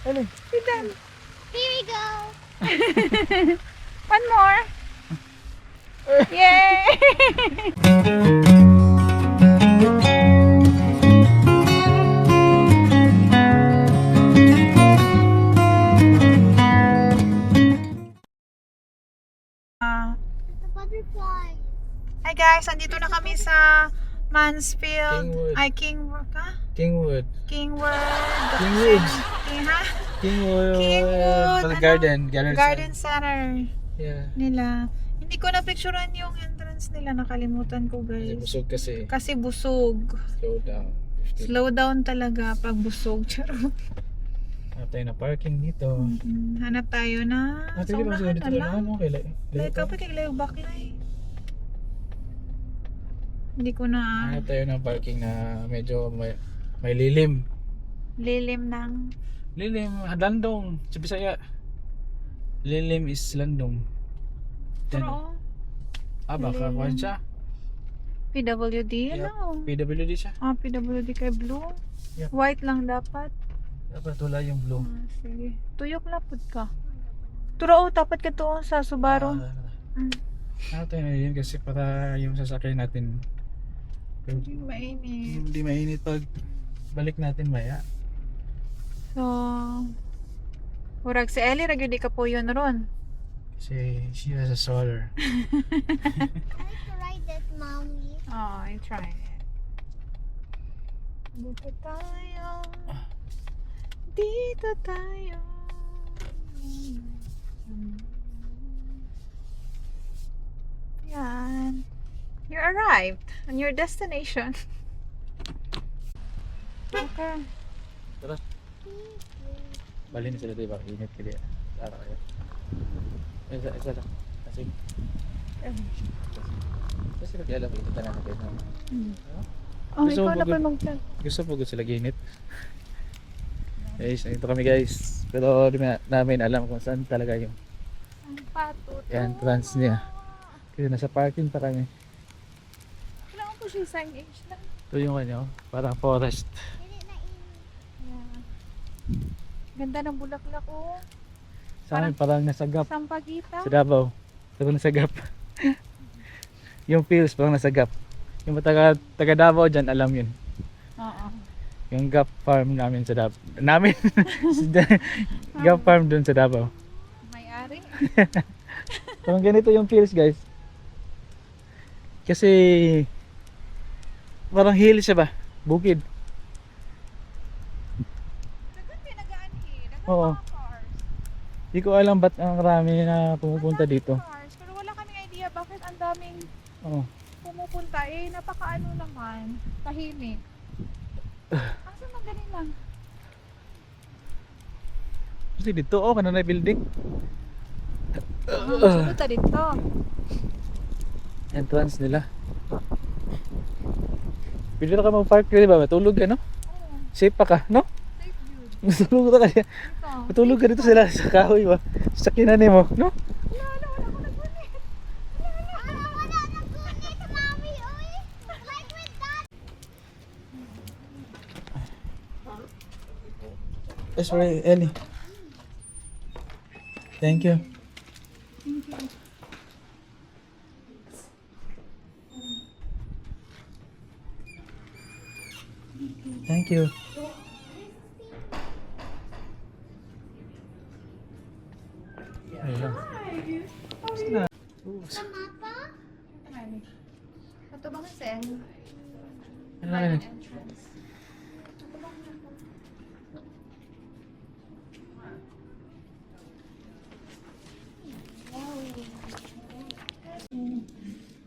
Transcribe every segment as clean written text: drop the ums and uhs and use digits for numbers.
Ellie. Sit down. Here we go. One more. Yay! The butterfly. Hi guys, andito na kami sa Mansfield. Kingwood. Ay, Kingwood ka? Kingwood. Kingwood. Kingwood. Ha? Kingwood. Kingwood. The Ano? garden. Garden Center Yeah. nila. Hindi ko na-picturean yung entrance nila. Nakalimutan ko Kasi guys. busog kasi. Kasi busog. Slow down. Slow down talaga pag busog. Charot. Hanap tayo na parking dito. Hanap tayo na Ate, di ba saunahan dito na na lang. ano? Kailan? Like, kapag kailayo baklay. Hindi ko na Hanap tayo ng parking na medyo may lilim. lilim ng Lilim, landong. Sa Bisaya. Lilim is landong. Then, pero baka lilim. kuhan siya. PWD, Yeah. ano? PWD siya. PWD kay blue. Yeah. White lang dapat. Dapat wala yung blue. Sige. Tuyok lapod ka. Turo, tapat ka to sa Subaru. Hanap tayo na yun kasi para yung sasakyan natin Hindi mainit. hindi mainit pag balik natin maya. So, murag si Ellie, di ka po yun ron. Kasi she has a solar. I like to ride that, mommy. Oh, I tried it. Dito tayo. Dito tayo. Yan. You arrived on your destination. Okay. Tara. Bali na sila diba? Init kaya. Tara kaya. Isa lang. Kasi kasi alam ko ito na natin. Oh, Gusto ikaw mo na ba- pa mag-vlog. Gusto po sila ginit. Guys, nandito kami guys. Pero di namin alam kung saan talaga yung Ang pato. entrance niya. Kasi nasa parking pa kami. Kailangan po siya signage lang. Ito yung ano, parang forest. Hindi na Yeah. Ganda ng bulaklak, oh. Sa amin parang nasa gap. Sampagita. Sa Davao. Parang nasa gap. Yung fields parang nasa gap. Yung taga Davao dyan, alam yun. Oo. Yung gap farm namin sa Davao. Namin? Gap farm dun sa Davao. May-ari. Parang ganito yung fields guys. Kasi parang hill siya ba? Bukid. Dagan pinag-aanhi. Dagan Oo. mga cars. Hindi ko alam ba't ang rami na pumupunta dito. Cars. Pero wala kaming idea bakit ang daming Oo. pumupunta. Eh, napakaano naman. Tahimik. Asa man ganin lang? Kasi dito oh, kanana building. Sunod ta dito. Entrance nila. Pwede na ka mag-park, di ba? Matulog ka, no? Oo. Safe pa ka, no? Safe view. Matulog ka kaya. Ito. Matulog ka dito sila sa kahoy ba? Sa kinani mo, no? Wala ko nagunit. wala nagkunit, mommy. Oy, like with that. Sorry, Ellie. Thank you. Thank you. Ayun. Tapos na. Sa mapa? Ito ba kasi? Ano na yun? Entrance.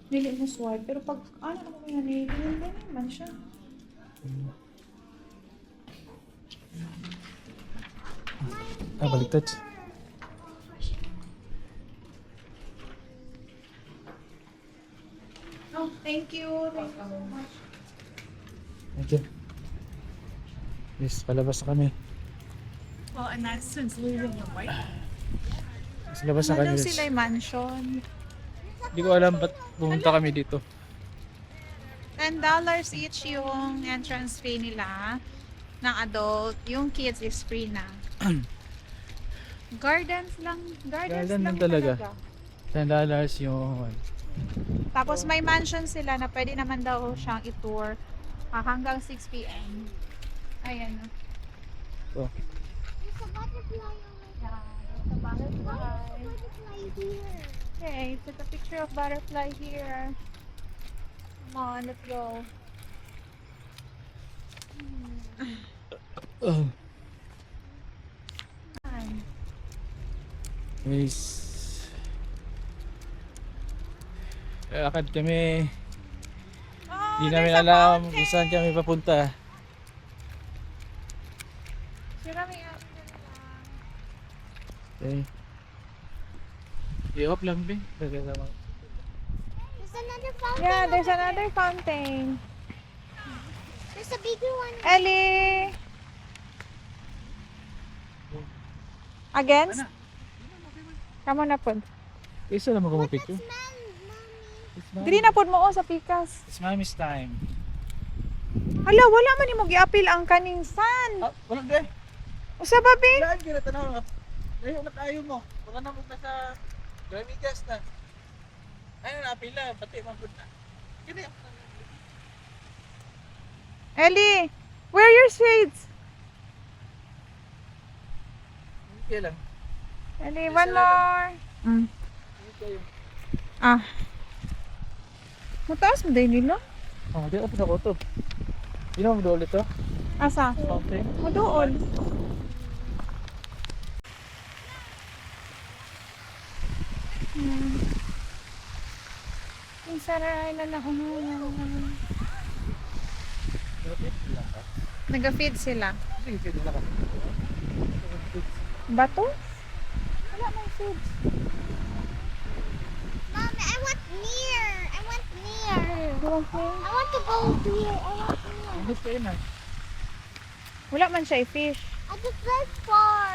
Dili mo swipe. Pero pag ano ko yan eh, ganyan naman siya. Baliktad. Oh, thank you. Thank you so much. Thank you. Yes, palabas na kami. Well, and that's since leaving your wife. Yes, labas na kami. Ano guys. sila yung mansion? Hindi ko alam ba't pumunta kami dito. $10 each yung entrance fee nila. ng adult. Yung kids is free na. Gardens lang. Gardens Garden lang lang talaga. $10 yung Tapos may mansion sila na pwede naman daw siyang i-tour hanggang 6 p.m. Ayan. oh. There's a butterfly over there. Yeah, there's a butterfly. Butterfly here. Okay, took a picture of butterfly here. Come on, let's go. Oh. Ayan. Guys, lakad kami. Oh, Hindi namin there's a alam fountain. kung saan kami papunta. Sira may ano na lang. Okay. I-off lang, be. There's another fountain. Yeah, there's over another fountain. there. There's a bigger one. Ellie! Against? Kamu na pod. Isa lang mo picture. Smell, mommy. It's Dili na pod mo sa pikas. It's mommy's time. Hala, wala man ni mo gi-appeal ang kaning san. Ah, wala de. Usa ba be? Wala gira tanaw. Layo na tayo mo. Wala na mo na sa Gramigas na. Ayun na pila, pati man pud na. Kini. Ellie, wear your shades. Okay lang. Ellie, Isa one lang. more. Okay. Ah. Mataas mo din nila? Oh, di ako na to. Di na mo ulit to. Asa? Fountain. Mo doon. Yung saray na na Nag-feed sila. Sige, sige na ka. Bato? Wala may feeds. Mommy, I want near. I want near. You want me? I want to go here. I want near. Ano kayo na? Wala man siya i-fish. I just like far.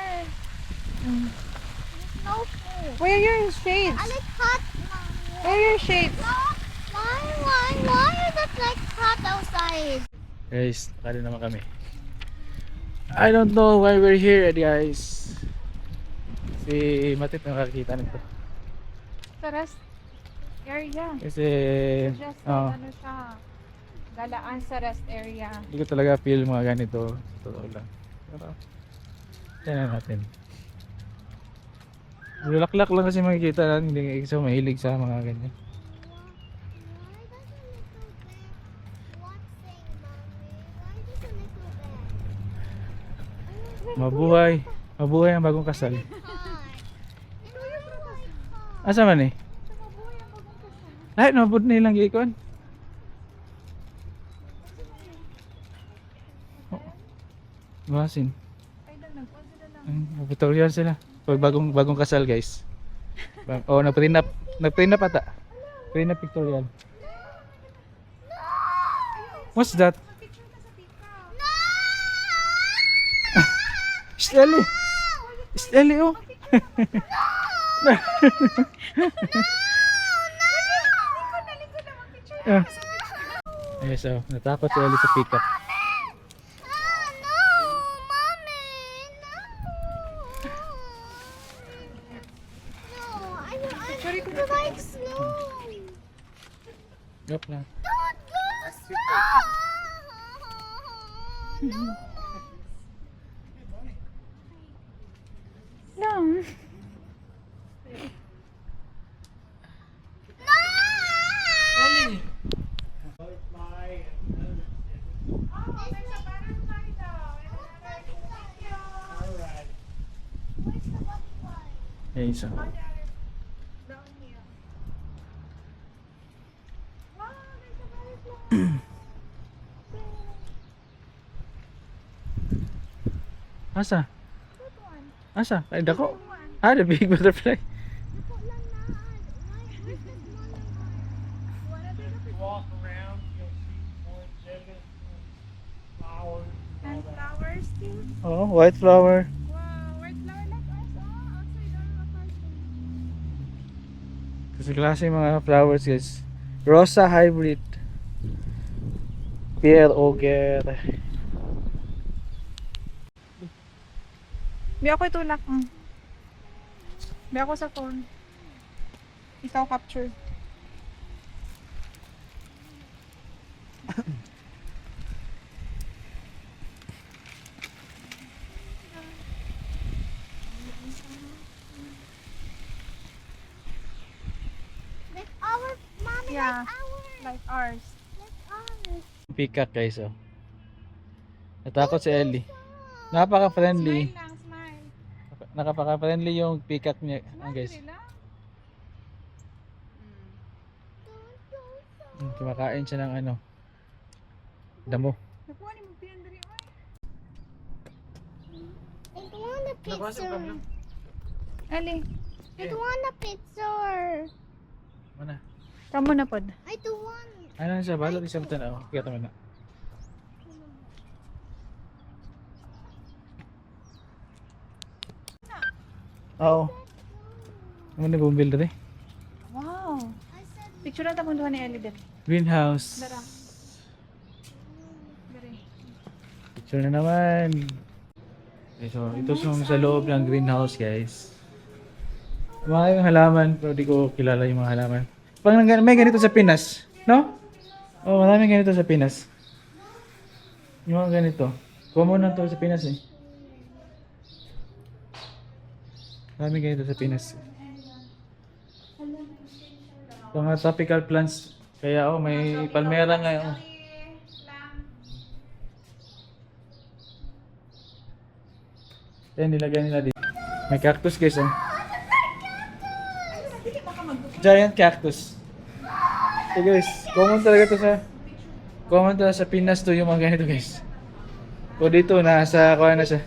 There's no food. Wear your shades. I like hot, mommy. Wear your shades. Why is it like hot outside? Guys, nakali naman kami. I don't know why we're here, guys. Si Matip nakakita nito. Sa rest area. Kasi, Just oh, ano siya. Galaan sa rest area. hindi ko talaga feel mga ganito. Totoo lang. Pero, tignan natin. Bulaklak lang kasi makikita lang. Hindi kasi mahilig sa mga ganyan. Why does a little bear watching, mommy? Why does a little bear? Mabuhay. Mabuhay ang bagong kasal. Hi. And I like hot. Asa man eh? Ay, nabud na ilang gikon. Basin. Ay, nagpuan sila lang. Tutorial sila. Pag bagong kasal, guys. Oh, nagprenup ata. Prenup pictorial. What's that? Picture na sa tika. Steli. Steli oh. Likod na mag-picture. Ah. Ayun, so, natakot si Ellie sa pickup. No, mommy, no. No, I would like snow. Joke lang. Don't go slow. No. No. Ellie! Ayun, so. Asa? Asa? Ay, dako. Ah, the big butterfly. Walk around, you'll see orange eggs, flowers. And flowers too. Oh, white flower. Wow, white flower like us. Outside our apartment. Kasi klase yung mga flowers, guys. Rosa hybrid. Pierre Auger. Bi ako itulak. Bi ako sa phone. Ikaw capture. Like our mommy, Yeah. like ours. Like ours. Like ours. Peacock guys, oh. Natakot si Ellie. Napaka-friendly. Smile lang, smile. Nakapaka-friendly yung peacock niya, guys. Smile lang. Kumakain siya ng ano, damo. Nakuha ni mo pinandari, oy. I don't want a picture. Ali, I don't want a picture. Mana? kamo na pod. I don't want. Ano siya? Balot isang tanaw. Kaya tama na. Oo. Ano na bumbil dali? Wow. I said Picture na tapon ni Ali dali. Greenhouse. Dara. Dali. Picture na naman. Okay, so ito sa loob ng greenhouse guys. Mga yung halaman, pero di ko kilala yung mga halaman. Pag may ganito sa Pinas, no? Oh, maraming ganito sa Pinas. Yung mga ganito. Common na to sa Pinas eh. Maraming ganito sa Pinas. Mga tropical plants. Kaya oh, may palmera ngayon. Yan, nilagay nila dito. May cactus guys oh. Giant cactus. So guys, common talaga to sa Pinas to yung mga ganito guys. O dito, nasa kuha na siya.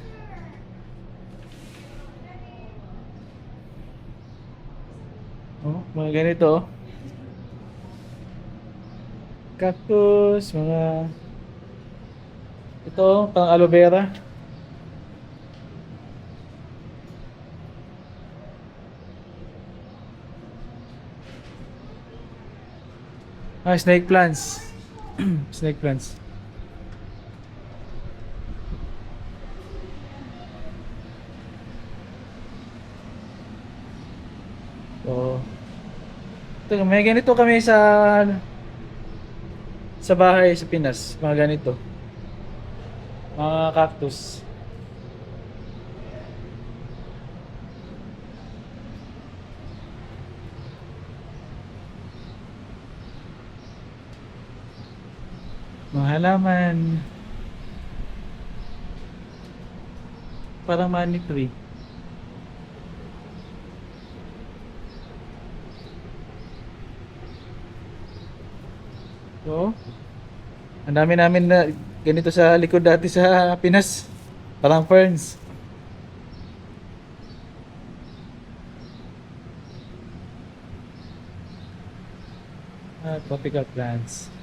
Oh, mga ganito oh. Cactus, mga ito, pang aloe vera. Ah, snake plants. Snake plants. So, ito, may ganito kami sa bahay sa Pinas, mga ganito. Mga cactus. Mga halaman. Parang money tree. So, ang dami namin na ganito sa likod dati sa Pinas. Parang ferns. Tropical plants.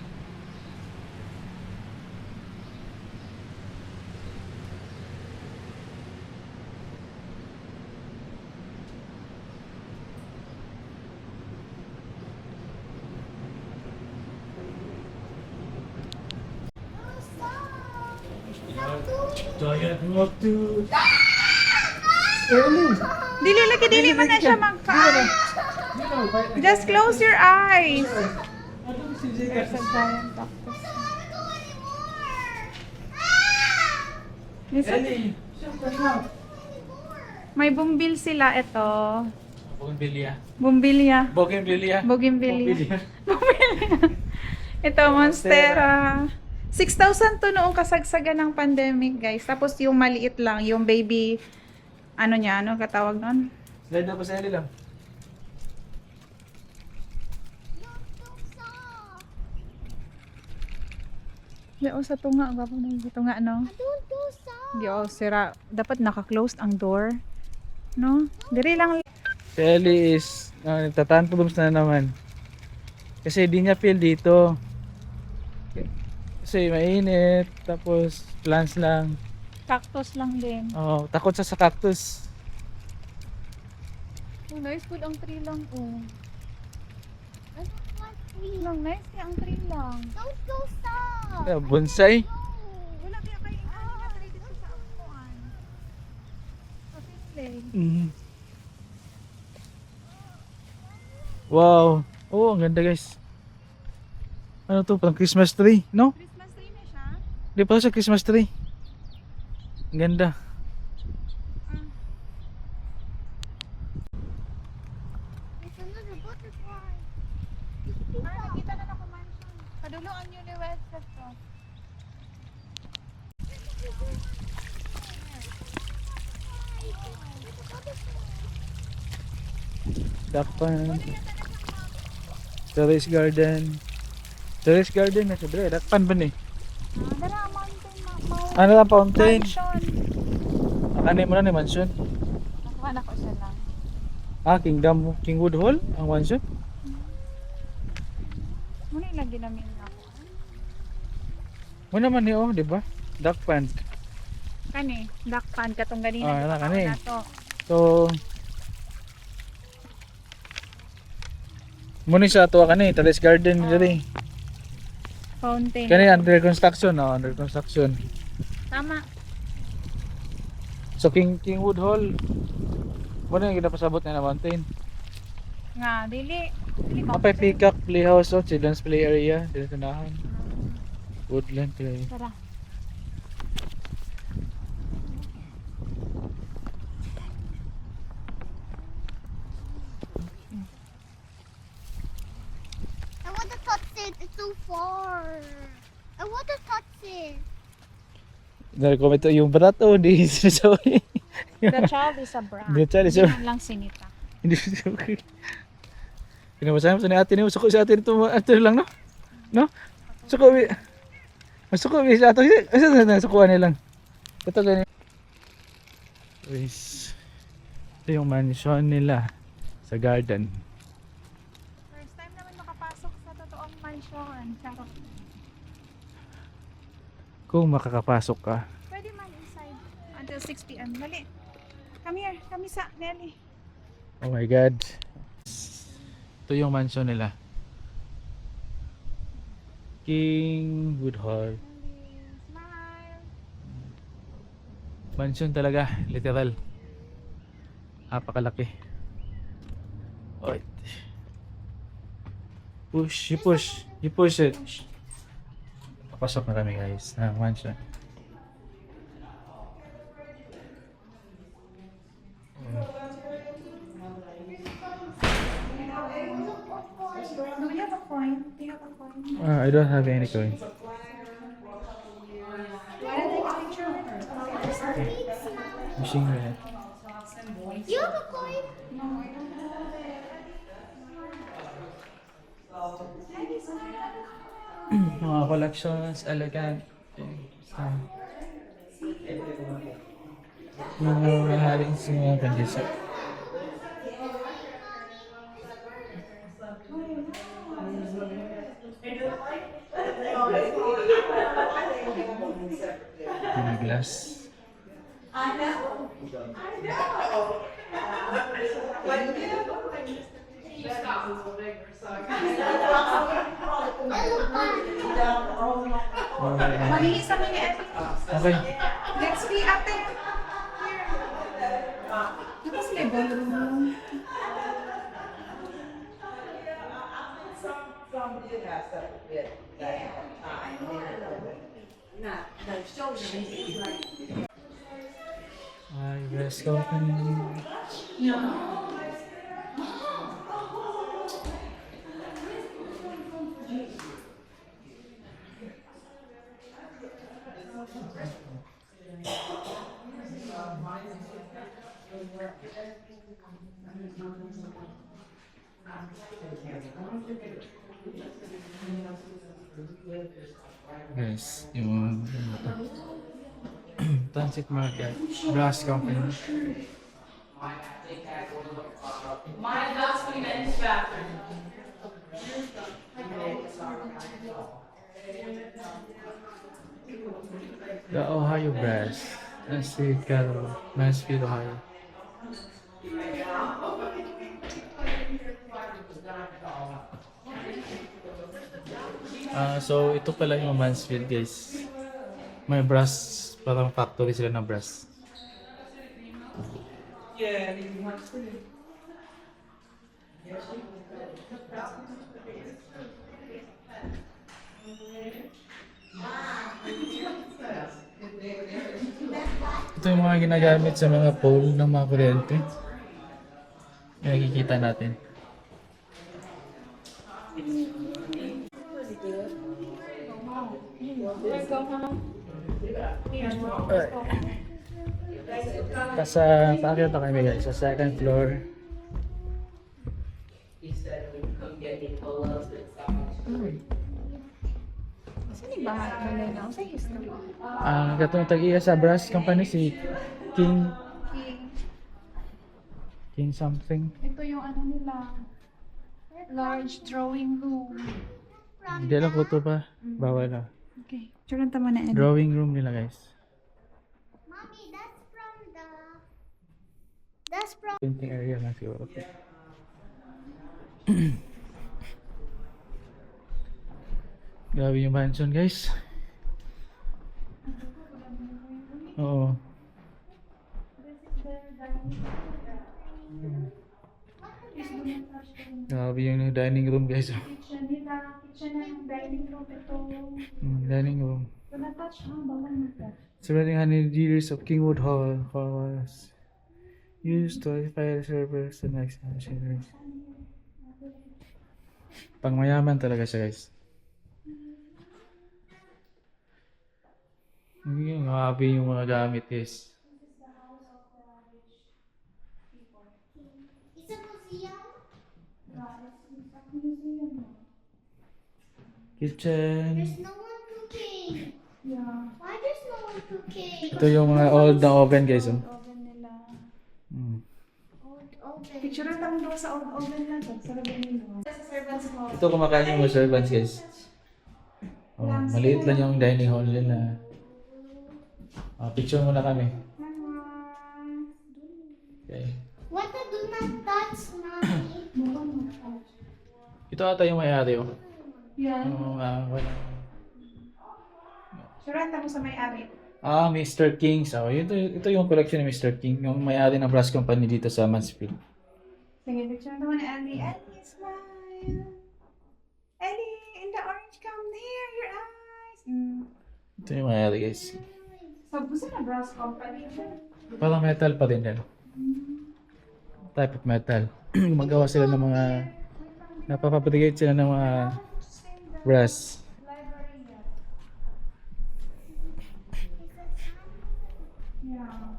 Giant rocktooth. Dili lagi dili man na siya magka. Just close your eyes. There's a giant cactus. Listen. May bumbil sila ito. Bougainvillea. Bumbilya. Bougainvillea. Bougainvillea. Ito, Monstera. 6,000 to noong kasagsagan ng pandemic, guys. Tapos yung maliit lang, yung baby, ano niya, ano katawag nun? Slide na pa sa Ellie lang. Yo, sa tunga, gwapo na yung tunga, no? Don't do so. Yo, sira. Dapat naka-closed ang door. No? Diri lang. Si Ellie is nagtatantrums na naman. Kasi di niya feel dito. Kasi mainit, tapos plants lang. Cactus lang din. Oh, takot siya sa cactus. Oh, nice food ang tree lang, oh. I don't want tree. Lang, nice kaya ang tree lang. Don't go so. Bonsai. Wala kaya kayo nga tree dito sa upuan. leg. Wow. Oh, ang ganda guys. Ano to? Parang Christmas tree, no? Christmas tree na siya. Di pala siya Christmas tree. Ang ganda. It's another butterfly. Nakita na ako mansion. Paduluan yun ni Westcott to. Duck pond. Terrace garden. Terrace garden na siya. Bre, duck pond ba ni? Dara, mountain. Ano lang, fountain? Mansion. Ano mo na ni mansion? Nakuha na ko siya lang. Kingwood Hall? Ang mansion? Muna yung lagi namin ako. Mo naman ni oh, di ba? Duck pond. Kani, duck pond katong ganina. Ah, di ba, kani. na to. So, muna sa ato kani, terrace garden diri. Fountain. Kani under construction, oh, under construction. Tama. So Kingwood Hall. Muna yung ginapasabot na mountain. Nga, dili. Dili Mapay Peacock Playhouse, oh, children's play area, dito nahan. Woodland play. Tara. I want to touch it. It's so far. I want to touch it. Nag-comment yung barato, hindi sinasabi. The child is a brat. The child is a- Hindi man lang sinita. Hindi sinasabi. Pinabasahan mo sa ni ate niyo, suko sa ate nito, ate lang, no? No? Suko, masuko, sa ato, asa na sukuan nilang. Ito ganyan. Guys, ito yung mansion nila sa garden. First time naman makapasok sa totoong mansion. Charot. Kung makakapasok ka. Pwede man inside until 6 p.m. Dali. Come here. Kami sa Nelly. Oh my god. Ito yung mansion nila. Kingwood Hall. Smile. Mansion talaga, literal. Napakalaki. Alright. Push, you push. You push it. Papasok na kami guys, na mansion. Do we have a coin? Do you have a coin? I don't have any coin. Do I take a picture? Machine gun. You have a coin? Mga collections, elegant. Mga mahaling sa mga kandisa. Yung glass. Manihis kami ni Ate. Okay. Let's be ate. Here. Tapos may ballroom. Ay, let's go. Guys, yung Transit Market, Brass Company. That's the men's bathroom. The Ohio Brass. That's the Carroll, Mansfield, Ohio. So ito pala yung Mansfield guys. May brass, parang factory sila ng brass. Ito yung mga ginagamit sa mga pole ng mga kuryente. Yung nakikita natin. Paakyat na kami guys, sa second floor. Saan yung bahay mo na yun? Sa history. Katong tag-iya sa brass company si King King. something. Ito yung ano nila. Large drawing room. Hindi alam ko to pa. Bawal na. Okay. Turan tama na. Drawing room nila guys. Mommy, that's from Painting area lang siguro. Grabe yung mansion guys. Oo. Grabe yung dining room guys. Kitchen nila. Kitchen na yung dining room ito. Dining room. Ito na-touch ha? Bawal na-touch. Surrounding 100 years of Kingwood Hall was used to fire servers and machinery. Pangmayaman talaga siya guys. Hindi grabe yung mga gamit guys. it's a museum. Kitchen. There's no one cooking. Yeah. Why there's no one cooking? Ito yung mga old na oven guys. Oh. Oven nila. Old oven. Picture na lang daw sa old oven na to. Sa oven nila. Sa servants hall. Ito kumakain yung mga servants guys. Oh, maliit lang yung dining hall nila. Picture muna kami. Okay. What the do not touch, mommy? Ito ata yung may-ari oh. Yan. Wala. Surat mo sa may-ari. Mr. King's. Ito yung collection ni Mr. King. Yung may-ari ng brass company dito sa Mansfield. Sige, picture naman ni Ellie. Ellie, smile. Ellie, in the orange, come here, your eyes. Ito yung may-ari guys. Saan na brass company? Parang metal pa din yan. Type of metal. Gumagawa sila ng mga napapabrigate sila ng mga brass. Library yan. Yeah.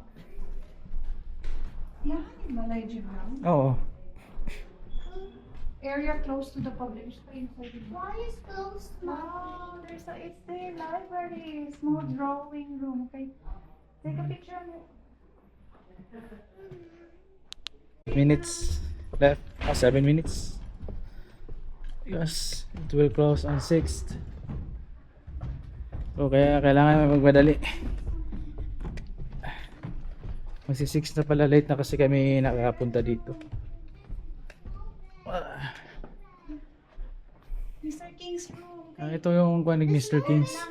Yan, Malay Gym. Oo. Area close to the public space. Why is closed, Wow, it's their library. Small drawing room. Okay. Take a picture of it. Minutes left. 7 minutes. Yes, it will close on 6th. So kaya kailangan magmadali. Magsi 6 na pala, late na kasi kami nakapunta dito. Mr. King's room. Ito yung kuha ni Mr. King's. The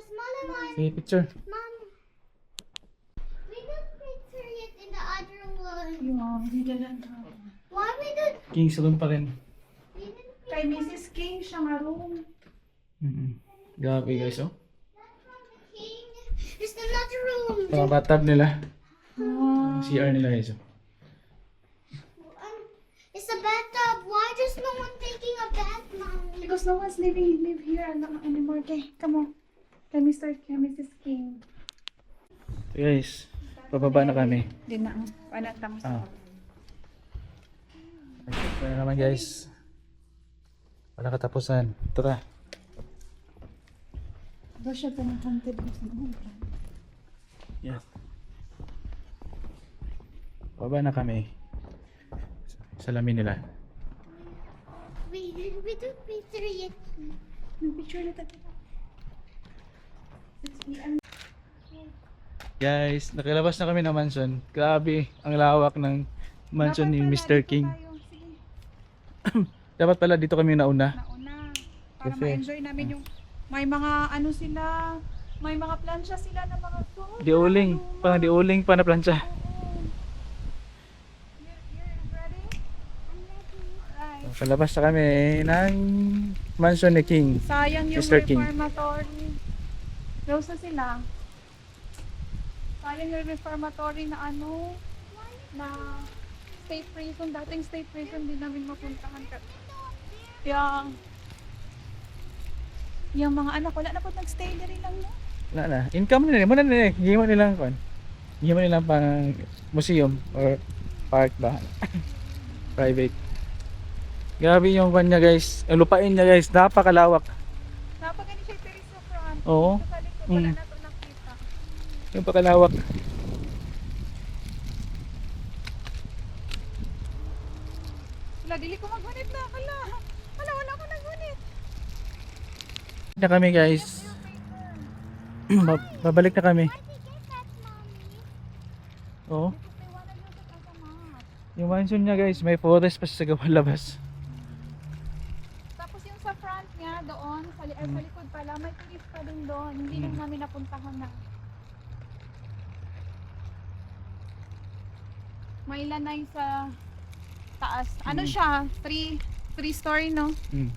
smaller one. Sige, picture. Mom, we don't picture it in the other one. He didn't have. Why we don't? King's room pa rin. We didn't Kay Mrs. King siya nga room. Grabe guys, oh. That's from the king. There's another room. Mga bathtub nila. CR nila guys, oh. It's a bathtub. Why there's no one taking a bath, mommy? Because no one's live here anymore. Okay, come on. Kay Mrs. King. So guys, pababa na kami. Di na. Panatang sa. Ito na naman guys. Wala katapusan. Tara. Doon siya pinahantid mo sa mga. Yes. Baba na kami. Salamin nila. We don't picture it. Yung picture na tayo. 6 p.m. Guys, nakilabas na kami ng mansion. Grabe, ang lawak ng mansion ni Mr. King. Dapat pala dito kami nauna. Nauna. Para Kasi- ma-enjoy namin yung may mga ano sila, may mga plansya sila na mga food. Diuling, parang diuling pa na plancha. Palabas na kami ng mansion ni King. Sayang yung Mr. King. reformatory. Close na sila. Sayang yung reformatory na ano, na state prison. Dating state prison din namin mapuntahan. Yung mga anak, wala na po nag-stay na rin lang, no? Wala na. Income nila. Muna nila. Hindi mo nilang kon. Hindi mo nilang pang museum or park ba. Private. Grabe yung kanya guys. Ang lupain niya guys. Napakalawak. Napagani siya yung sa front. Oo. Sa likod, wala Mm. na ito nakita. Yung pakalawak. Wala, dili ko maghanip na. Wala ko naghanip. Na kami guys. Babalik na kami. Where'd you get that, mommy? Oo. May wala na sa kasamat. Yung mansion niya guys. May forest pa sa gawa labas. Tapos yung sa front niya, doon, sa likod pala, may trees pa din doon. Hindi lang namin napuntahan na. May lanay sa taas. Ano siya? 3-story, no?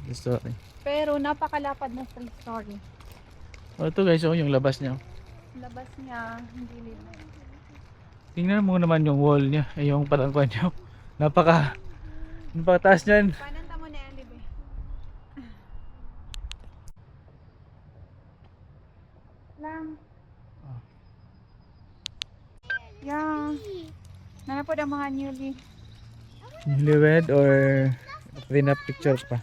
Gusto ko. Pero napakalapad na 3-story. Oh, ito guys. Oh, yung labas niya. Labas niya, hindi libre. Tingnan mo naman yung wall niya. Ay, yung patangkuan niya. Napakataas niyan. Pananta mo na yan, libre. Lang. Yeah. Nana po ang mga newly. Newlywed or prenup picture pa.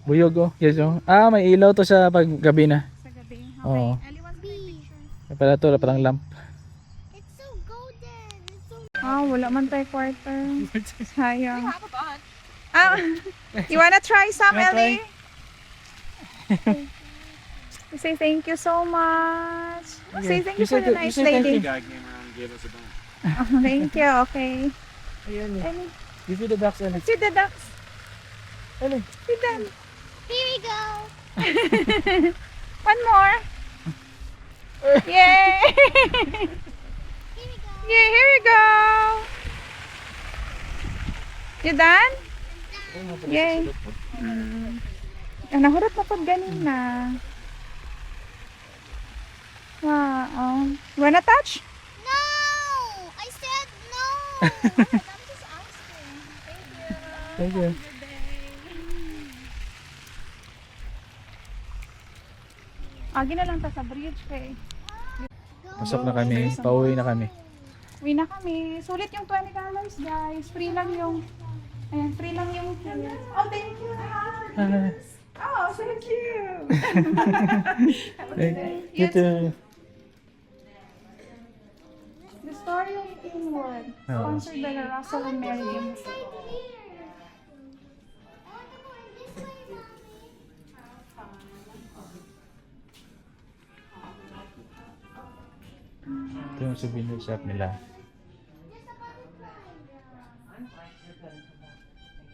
Buyog oh. Yes oh. Ah, may ilaw to sa paggabi na. Sa gabi. Okay. Oo. Ali wants my picture. May pala to, parang lamp. It's so golden. It's so Ah, wala man tayo quarter. Sayang. Ah, you wanna try some, Wanna try? Ellie? We say thank you so much. Say thank you for the nice lady. Guy came around and gave us a bunch. Oh, thank you. Okay. Ayan Ellie, Give you the box, Ellie. see the ducks. Ellie. See them. Here we go. One more. Yay! Here we go. Yay, here we go. You done? Yay. Ang nahurot na po ganina. Wow. You wanna touch? No! I said no! I'm just asking. Thank you. Thank you. Agi na lang ta sa bridge kay. Pasok na kami. Pauwi na kami. Uwi na kami. Sulit yung $20 guys. Free lang yung ayan, free lang yung oh, thank you. Ah, Oh, thank you. thank you too. The story of Kingwood, sponsored by the Russell and Mary Games. Right here. I want to go in this way, mommy. Ito yung souvenir shop nila. There's a butterfly. I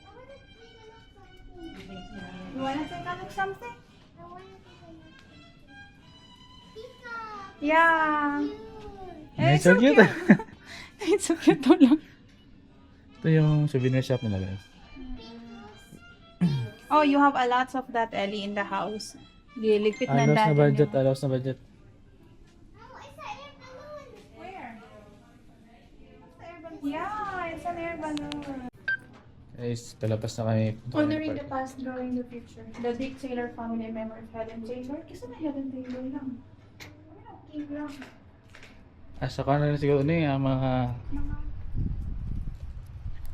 want to clean up something. You wanna take a look something? I want to clean up something. Peacock. Yeah. Ay, so cute. It's so cute to lang. Ito yung souvenir shop nila guys. Oh, you have a lot of that, Ellie, in the house. Liligpit na Alos na dati budget, niyo. alos na budget. No, it's an air balloon. Where? Yeah, it's an air balloon. Guys, palapas na kami. Honoring the past, drawing the future. The Dick Taylor family member of Helen Taylor. Kasi na Helen Taylor lang. Okay lang. Asa ka na rin siguro ni ang mga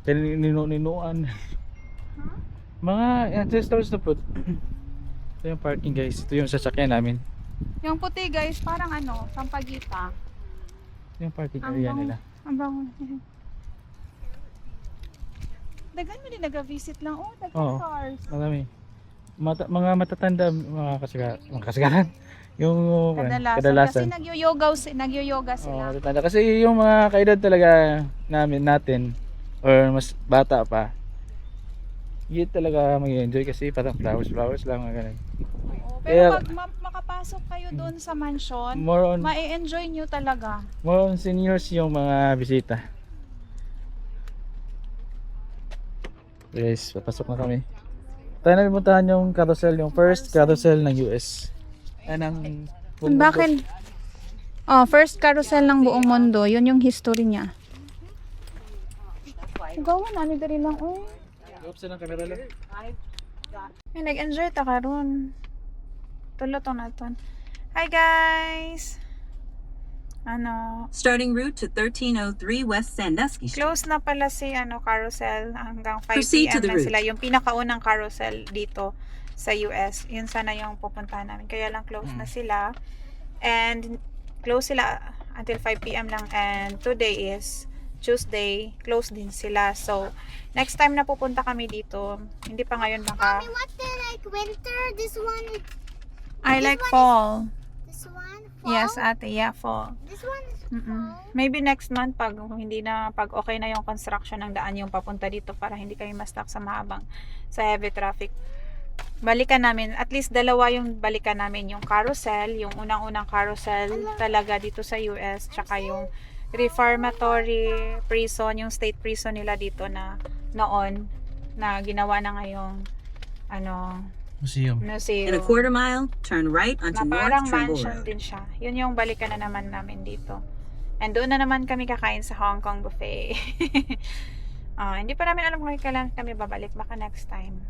Mga, ninuan. huh? Mga ancestors na po. Ito yung parking guys. Ito yung sasakyan namin. Yung puti guys, parang ano, sampagita. Ito yung parking Ang area bango. nila. Ang bango. Dagan mo din nag-visit lang. Oh, dagan Oo. cars. Marami. Mga matatanda, mga kasagaran. Yung Kadalasan. Kasi nagyo-yoga Oo, sila. matatanda. Kasi yung mga kaedad talaga natin or mas bata pa. Yun talaga mag-enjoy kasi parang flowers lang mga ganun. Oo, Kaya- pero pag makapasok papasok kayo doon sa mansion, More on ma-enjoy nyo talaga. seniors yung mga bisita. Guys, papasok na kami. Tayo na pupuntahan yung carousel, yung first carousel ng US. Anong Bakit? Oh, first carousel ng buong mundo. Yun yung history niya. Gawa na, ni dali lang. Oh. Oops, ang camera lang. Ay, nag-enjoy ta karon. Tulot na ton. Hi guys! Ano, Starting route to 1303 West Sandusky Street. close na pala si carousel hanggang 5 Proceed to p.m. the lang route. sila. Yung pinakaunang carousel dito sa US. Yun sana yung pupuntahan namin. Kaya lang close na sila. And close sila until 5 p.m. lang. And today is Tuesday. Close din sila. So, next time na pupunta kami dito, hindi pa ngayon baka... Mommy, what the like winter? This one, I like one is- fall. this one, fall? Yes, ate. Yeah, fall. This one is Mm-mm. fall. Maybe next month pag okay na yung construction ng daan yung papunta dito para hindi kami ma-stuck sa mahabang sa heavy traffic. Balikan namin, at least dalawa yung balikan namin, yung carousel, yung unang-unang carousel talaga dito sa US, tsaka yung reformatory prison, yung state prison nila dito na noon na ginawa na ngayong Museum. In a museum. quarter mile, turn right Na onto parang North Trimble mansion Road. din siya. Yun yung balikan na naman namin dito. And doon na naman kami kakain sa Hong Kong buffet. Hindi pa namin alam kung kailan kami babalik. Baka next time.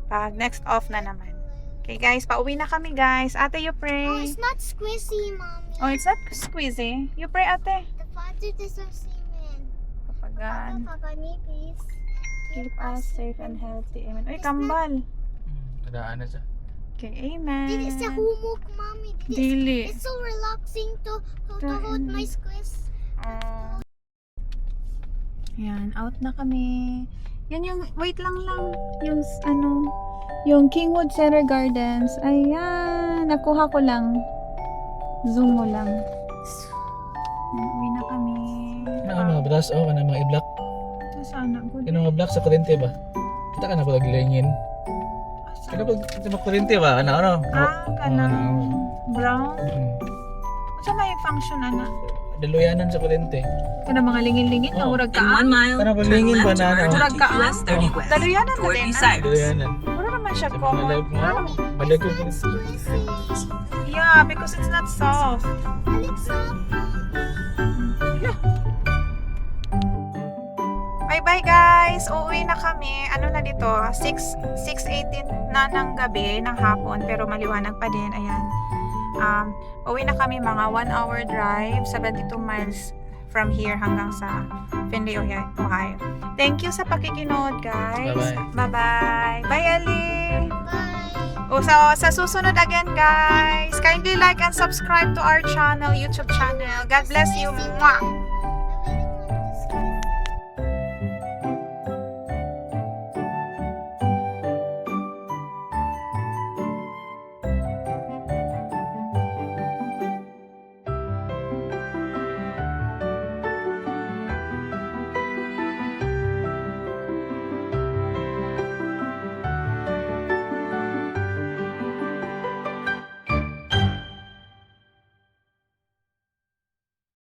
Pag next off na naman. Okay guys, pauwi na kami guys. Ate, you Oh, pray. it's not squishy, mommy. Oh, it's not squeezy. You pray, ate. The father deserves cement. Kapagan. Papa, me, please. Keep us safe and healthy. Amen. Uy, kambal. Nadaan na siya. Okay, This amen. is a hummock, mommy. Dili. It's so relaxing to hold my squish. Oh. Yan, out na kami. Yan yung, wait lang. Yung, yung Kingwood Center Gardens. Ayan, nakuha ko lang. Zoom mo lang. Yan, uwi na kami. Mga bras, kana mga i-block. Sana, good. Kano mga block sa kurente ba? Kita ka na pag lingin. Kano pag sa kurente ba? Ano? Kanang brown. Mm. Sa may function, Daluyanan sa kurente. Kanang mga lingin-lingin, Oh. urag In ka. 1 mile, Parang turn palingin ba left to na, merge ano? Murag onto ka, US 30 West. Daluyanan na Fort din, Bucyrus. Daluyanan. Wala naman siya Sa mga common. live mo. Wala naman. Balik ko po. Squishy. Yeah, because it's not soft. Alexa, Bye-bye guys! Uuwi na kami. Ano na dito? 6:18 na ng gabi, ng hapon, pero maliwanag pa din. Ayan. Uuwi na kami, mga 1 hour drive, 72 miles from here hanggang sa Findlay, Ohio. Thank you sa pakikinood, guys. Bye-bye. Bye-bye. Bye, Ali! bye. O sa susunod again, guys. Kindly like and subscribe to our channel, YouTube channel. God bless you. Mwah!